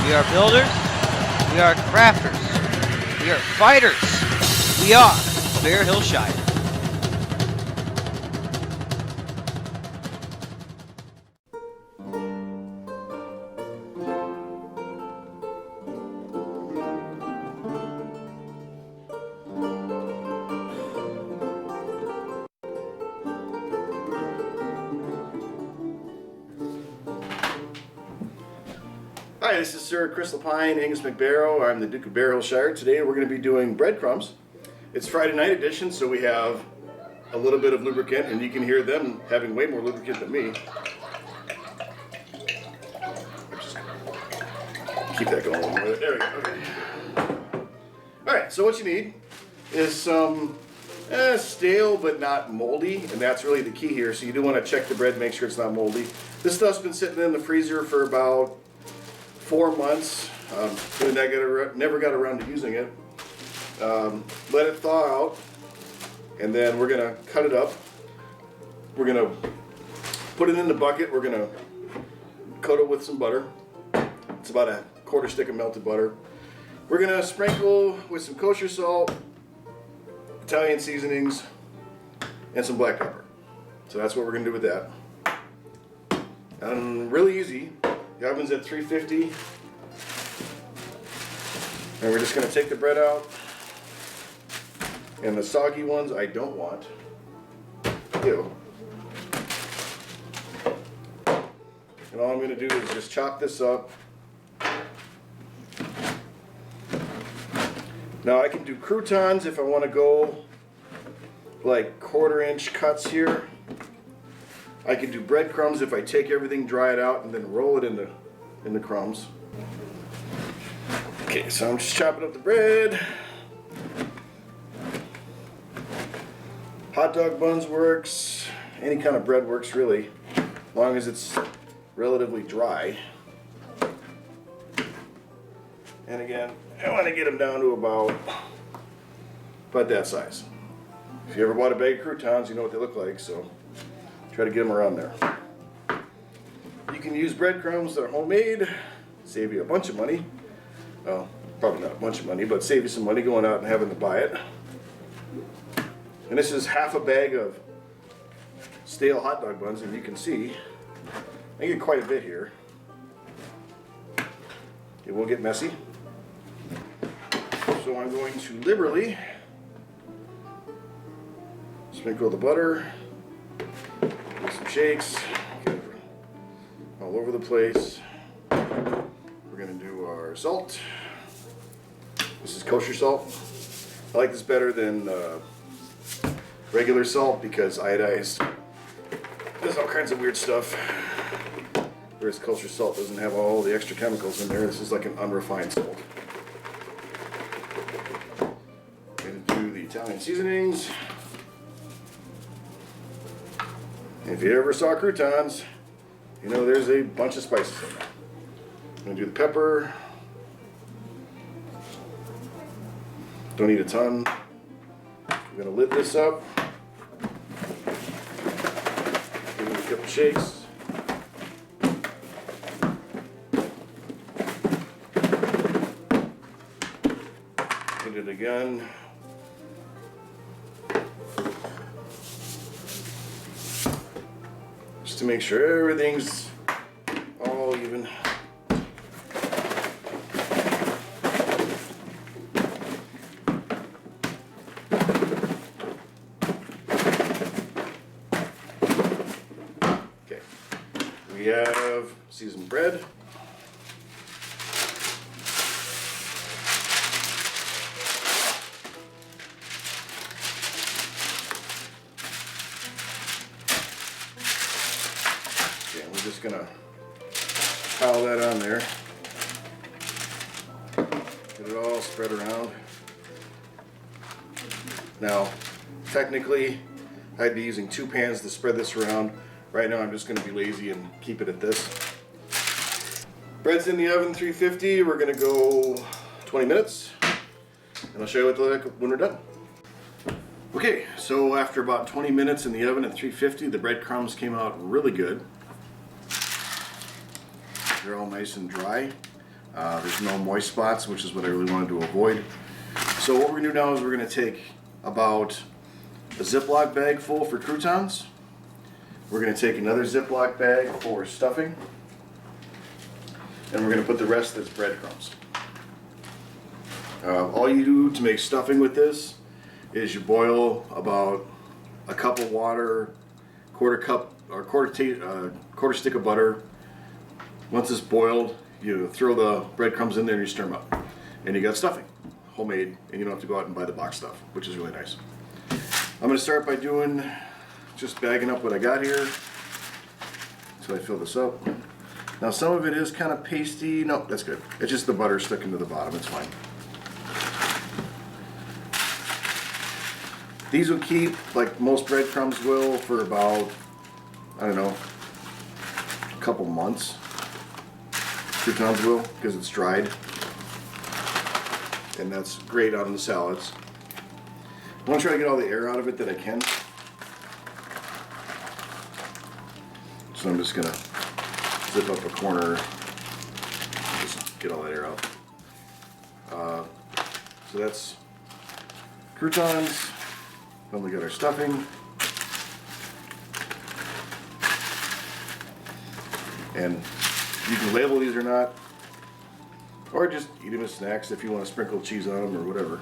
We are builders. We are crafters. We are fighters. We are Bear Hill Shire. Hi, this is Sir Chris LaPine, Angus McBarrow. I'm the Duke of Bear Hill Shire. Today we're going to be doing breadcrumbs. It's Friday night edition, so we have a little bit of lubricant, and you can hear them having way more lubricant than me. Keep that going a little bit. There we go. Okay. Alright, so what you need is some stale but not moldy, and that's really the key here. So you do want to check the bread, make sure it's not moldy. This stuff's been sitting in the freezer for about 4 months. Never got around to using it. Let it thaw out, and then we're gonna cut it up. We're gonna put it in the bucket. We're gonna coat it with some butter. It's about a quarter stick of melted butter. We're gonna sprinkle with some kosher salt, Italian seasonings, and some black pepper. So that's what we're gonna do with that. And really easy. The oven's at 350, and we're just going to take the bread out, and the soggy ones I don't want. Ew. And all I'm going to do is just chop this up. Now I can do croutons if I want to go like 1/4-inch cuts here. I can do breadcrumbs if I take everything, dry it out, and then roll it in the crumbs. Okay, so I'm just chopping up the bread. Hot dog buns works. Any kind of bread works really, as long as it's relatively dry. And again, I want to get them down to about that size. If you ever bought a bag of croutons, you know what they look like, so try to get them around there. You can use breadcrumbs that are homemade, save you a bunch of money. Well, probably not a bunch of money, but save you some money going out and having to buy it. And this is half a bag of stale hot dog buns, and you can see I get quite a bit here. It will get messy. So I'm going to liberally sprinkle the butter. Some shakes, get it all over the place. We're going to do our salt. This is kosher salt. I like this better than regular salt because iodized does all kinds of weird stuff, whereas kosher salt doesn't have all the extra chemicals in there. This is like an unrefined salt. We're going to do the Italian seasonings. If you ever saw croutons, you know there's a bunch of spices in there. I'm going to do the pepper. Don't need a ton. I'm going to lid this up. Give it a couple shakes. Hit it again. To make sure everything's all even. Okay, we have seasoned bread. Just gonna pile that on there. Get it all spread around. Now, technically, I'd be using 2 pans to spread this around. Right now, I'm just gonna be lazy and keep it at this. Bread's in the oven, 350. We're gonna go 20 minutes, and I'll show you what they look like when we're done. Okay, so after about 20 minutes in the oven at 350, the breadcrumbs came out really good. They're all nice and dry. There's no moist spots, which is what I really wanted to avoid. So what we're gonna do now is we're gonna take about a Ziploc bag full for croutons. We're gonna take another Ziploc bag for stuffing. And we're gonna put the rest as breadcrumbs. All you do to make stuffing with this is you boil about a cup of water, quarter cup or quarter stick of butter. Once it's boiled, you throw the breadcrumbs in there and you stir them up. And you got stuffing, homemade, and you don't have to go out and buy the box stuff, which is really nice. I'm gonna start by just bagging up what I got here. So I fill this up. Now some of it is kind of pasty. No, that's good. It's just the butter sticking to the bottom, it's fine. These will keep, like most breadcrumbs will, for about, I don't know, a couple months. Croutons will, because it's dried. And that's great on the salads. I want to try to get all the air out of it that I can. So I'm just going to zip up a corner, just get all that air out. So that's croutons. Then we got our stuffing. And you can label these or not, or just eat them as snacks if you want to sprinkle cheese on them or whatever.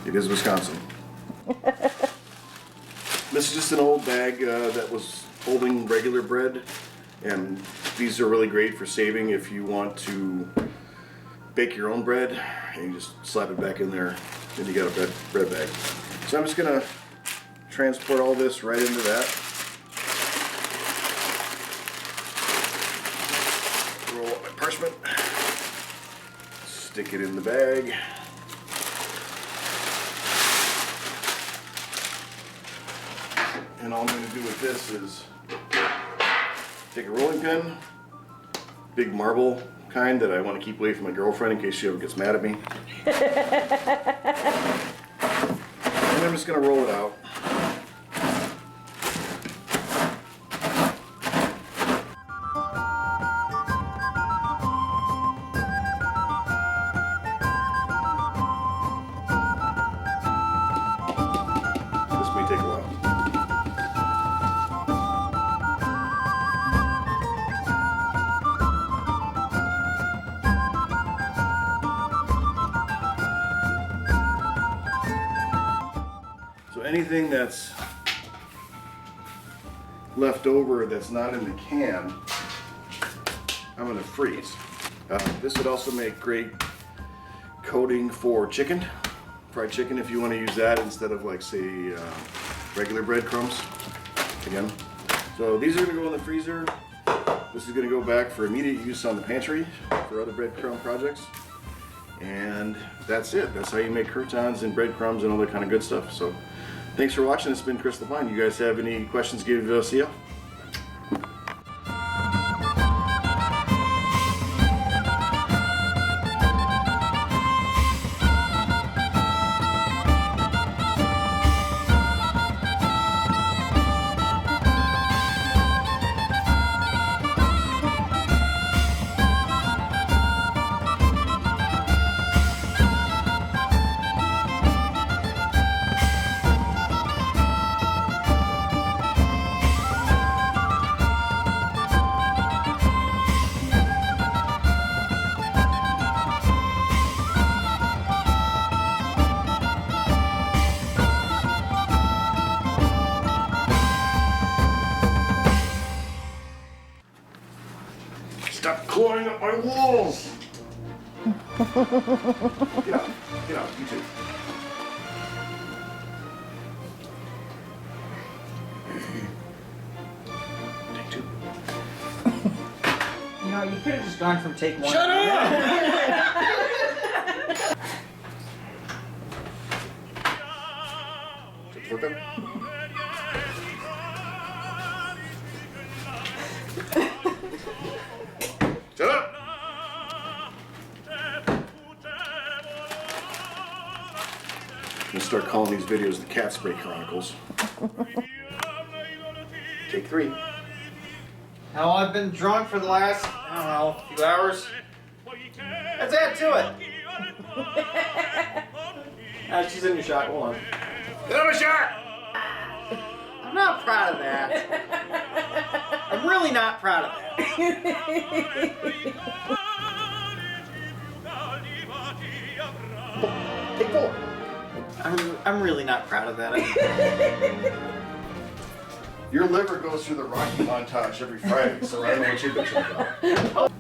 It is Wisconsin. This is just an old bag that was holding regular bread, and these are really great for saving if you want to bake your own bread, and you just slap it back in there, and you got a bread bag. So I'm just gonna transport all this right into that. Roll up my parchment, stick it in the bag. And all I'm going to do with this is take a rolling pin, big marble kind that I want to keep away from my girlfriend in case she ever gets mad at me. And I'm just going to roll it out. This may take a while. Anything that's left over that's not in the can, I'm going to freeze. This would also make great coating for chicken, fried chicken, if you want to use that instead of, like, say, regular breadcrumbs. Again, so these are going to go in the freezer. This is going to go back for immediate use on the pantry for other breadcrumb projects. And that's it. That's how you make croutons and breadcrumbs and all that kind of good stuff. So thanks for watching. It's been Chris LaPine. You guys have any questions, give us a yell. Stop clawing up my walls! Get out, you too. Take two. You know, you could have just gone from take one. Shut up! Flip him. Shut up! I'm gonna start calling these videos the Cat Spray Chronicles. Take three. Hell, I've been drunk for the last, I don't know, few hours. Let's add to it. She's in your shot. Hold on. Get on a shot! I'm not proud of that. I'm really not proud of that. Take 4. I'm really not proud of that. Your liver goes through the Rocky montage every Friday, so I don't know what you're bitching about.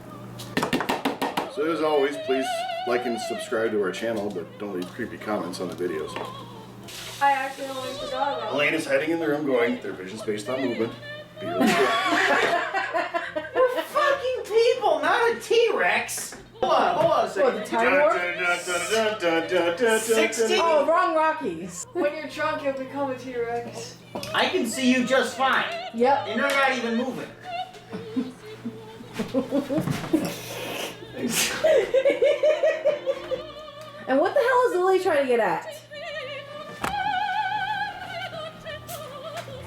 So as always, please like and subscribe to our channel, but don't leave creepy comments on the videos. I accidentally forgot about it. Elaine is hiding in the room going, their vision's based on movement. Be really good. We're fucking people, not a T-Rex. Hold on a second. What, the Time Warp? 16. Oh, wrong Rockies. When you're drunk, you'll become a T-Rex. I can see you just fine. Yep. And you're not even moving. And what the hell is Lily trying to get at?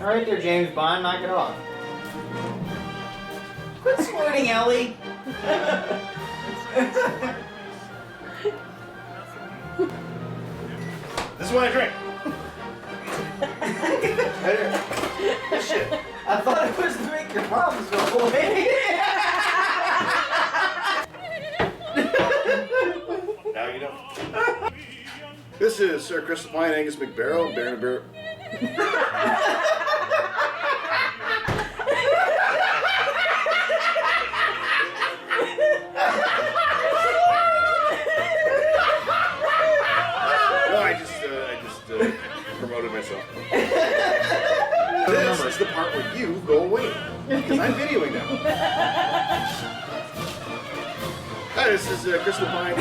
All right there, James Bond, knock it off. Quit squirting, Ellie. This is what I drink. Right here. This shit. I thought it was to make your problems go away. Now you know. This is Sir Chris LaPine, Angus McBarrel, Baron Bear. No, I just promoted myself. This is the part where you go away, because I'm videoing now. Hi, this is Chris LaPine.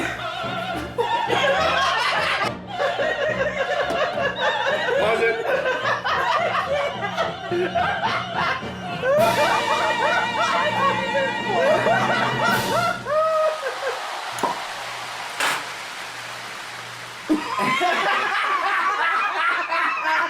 Pause it.